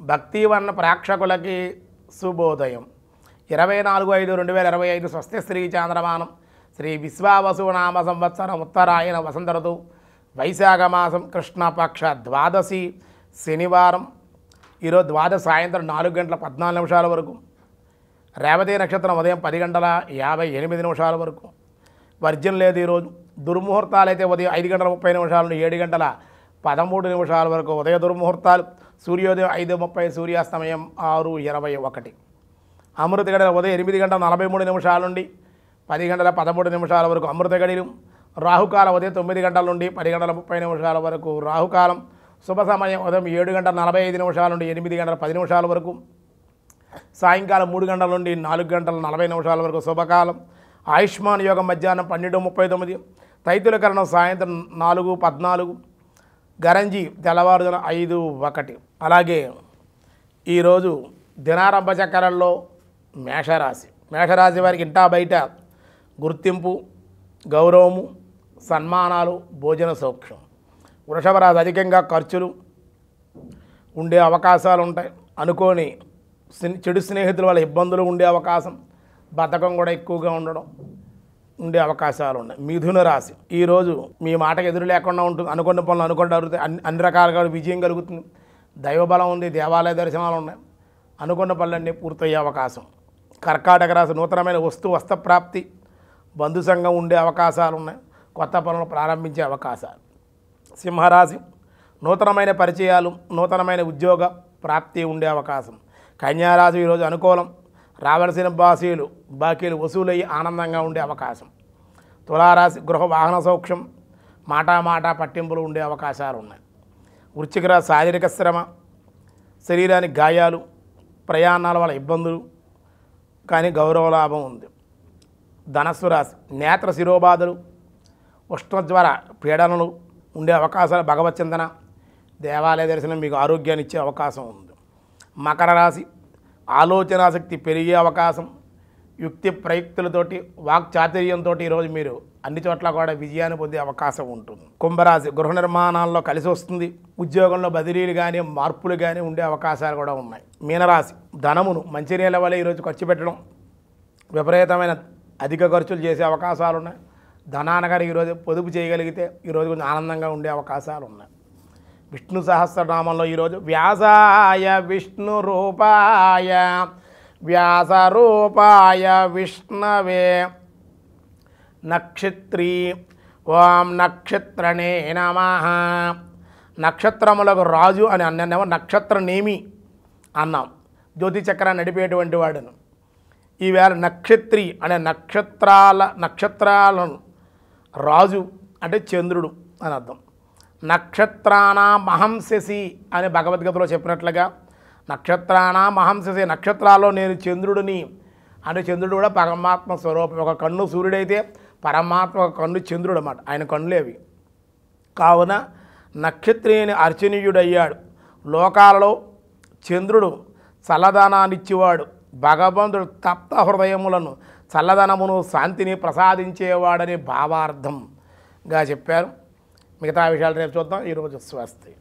భక్తివన్న ప్రేక్షకులకి శుభోదయం. 24/5/2025 స్వస్తి శ్రీ చాంద్రమానం శ్రీ విశ్వావసునామ సంవత్సరం ఉత్తరాయణ వసంత ఋతువు వైశాఖ మాసం కృష్ణపక్ష ద్వాదశి శనివారం. ఈరోజు ద్వాదశి సాయంత్రం 4:14 వరకు, రేవతి నక్షత్రం ఉదయం 10:58 వరకు, వర్జ్యం లేదు. ఈరోజు దుర్ముహూర్తాలు అయితే ఉదయం 5:30 నుండి 7:13 వరకు ఉదయ దుర్ముహూర్తాలు. సూర్యోదయం 5:30, సూర్యాస్తమయం 6:21. అమృత గడియలు ఉదయం 8:43 నుండి 10:13 వరకు అమృత గడియలు. రాహుకాలం ఉదయం 9 నుండి 10:30 వరకు రాహుకాలం. శుభ సమయం ఉదయం 7:45 నుండి 8:10 వరకు, సాయంకాలం 3 నుండి 4:40 వరకు శుభకాలం. ఆయుష్మాన్ యోగం మధ్యాహ్నం 12:39, తైతులకరణం సాయంత్రం 4:14, గరంజి తెల్లవారుజామున 5:01. అలాగే ఈరోజు దినారంభ చక్రాల్లో మేషరాశి వారికి ఇంటా బయట గుర్తింపు, గౌరవము, సన్మానాలు, భోజన సౌఖ్యం. వృషభ రాశి అధికంగా ఖర్చులు ఉండే అవకాశాలు ఉంటాయి. అనుకోని చెడు స్నేహితుల వల్ల ఇబ్బందులు ఉండే అవకాశం, బద్ధకం కూడా ఎక్కువగా ఉండే అవకాశాలు ఉన్నాయి. మిథున రాశి ఈరోజు మీ మాటకు ఎదురు లేకుండా ఉంటుంది. అనుకున్న పనులు అనుకుంటూ అరుగుతాయి. అన్ని రకాలుగా విజయం కలుగుతుంది. దైవబలం ఉంది. దేవాలయ దర్శనాలు ఉన్నాయి. అనుకున్న పనులన్నీ పూర్తయ్యే అవకాశం. కర్కాటక రాశి నూతనమైన వస్త్రప్రాప్తి, బంధు సంఘం ఉండే అవకాశాలు ఉన్నాయి. కొత్త పనులు ప్రారంభించే అవకాశాలు. సింహరాశి నూతనమైన పరిచయాలు, నూతనమైన ఉద్యోగ ప్రాప్తి ఉండే అవకాశం. కన్యారాశి ఈరోజు అనుకూలం. రావలసిన బాకీలు వసూలయ్యి ఆనందంగా ఉండే అవకాశం. తులారాశి గృహ వాహన సౌఖ్యం, మాట పట్టింపులు ఉండే అవకాశాలు ఉన్నాయి. వృశ్చిక రాశి శారీరక శ్రమ, శరీరానికి గాయాలు, ప్రయాణాల వల్ల ఇబ్బందులు, కానీ గౌరవ లాభం ఉంది. ధనస్సు రాశి నేత్ర శిరోబాధలు, ఉష్ణజ్వర పీడనలు ఉండే అవకాశాలు. భగవత్ చింతన, దేవాలయ దర్శనం మీకు ఆరోగ్యాన్ని ఇచ్చే అవకాశం ఉంది. మకర రాశి ఆలోచనాశక్తి పెరిగే అవకాశం. యుక్తి ప్రయుక్తులతోటి, వాక్చాతుర్యంతో ఈరోజు మీరు అన్ని చోట్ల కూడా విజయాన్ని పొందే అవకాశం ఉంటుంది. కుంభరాశి గృహ నిర్మాణాల్లో కలిసి వస్తుంది. ఉద్యోగంలో బదిలీలు కానీ మార్పులు కానీ ఉండే అవకాశాలు కూడా ఉన్నాయి. మీనరాశి ధనమును మంచినీళ్ళ వల్ల ఈరోజు ఖర్చు పెట్టడం, విపరీతమైన అధిక ఖర్చులు చేసే అవకాశాలు ఉన్నాయి. ధనానగారు ఈరోజు పొదుపు చేయగలిగితే ఈరోజు కొంచెం ఆనందంగా ఉండే అవకాశాలు ఉన్నాయి. విష్ణు సహస్రనామంలో ఈరోజు వ్యాసాయ విష్ణు రూపాయ వ్యాసరూపాయ విష్ణవే నక్షత్రీ ఓం నక్షత్రనే నమః. నక్షత్రములకు రాజు అని అన్నానేమో, నక్షత్రనేమి అన్నాం. జ్యోతి చక్రాన్ని నడిపేటువంటి వాడును. ఈవేళ నక్షత్రి అనే నక్షత్రాలను రాజు అంటే చంద్రుడు అని అర్థం. నక్షత్రాణం మహంశసి అని భగవద్గీతలో చెప్పినట్లుగా, నక్షత్రాణం మహంశసి నక్షత్రాల్లో నేను చంద్రుడిని అంటే చంద్రుడు కూడా పరమాత్మ స్వరూపం. ఒక కన్ను సూర్యుడైతే పరమాత్మ ఒక కన్ను చంద్రుడు అన్నమాట. ఆయన కన్నులేవి. కావున నక్షత్రేని అర్చనీయుడయ్యాడు. లోకాలలో చంద్రుడు చల్లదనాన్నిచ్చేవాడు. భగవంతుడు తప్త హృదయములను చల్లదనమును శాంతిని ప్రసాదించేవాడని భావార్థంగా చెప్పారు. మిగతా విషయాలు రేపు చూద్దాం. ఈరోజు స్వస్తి.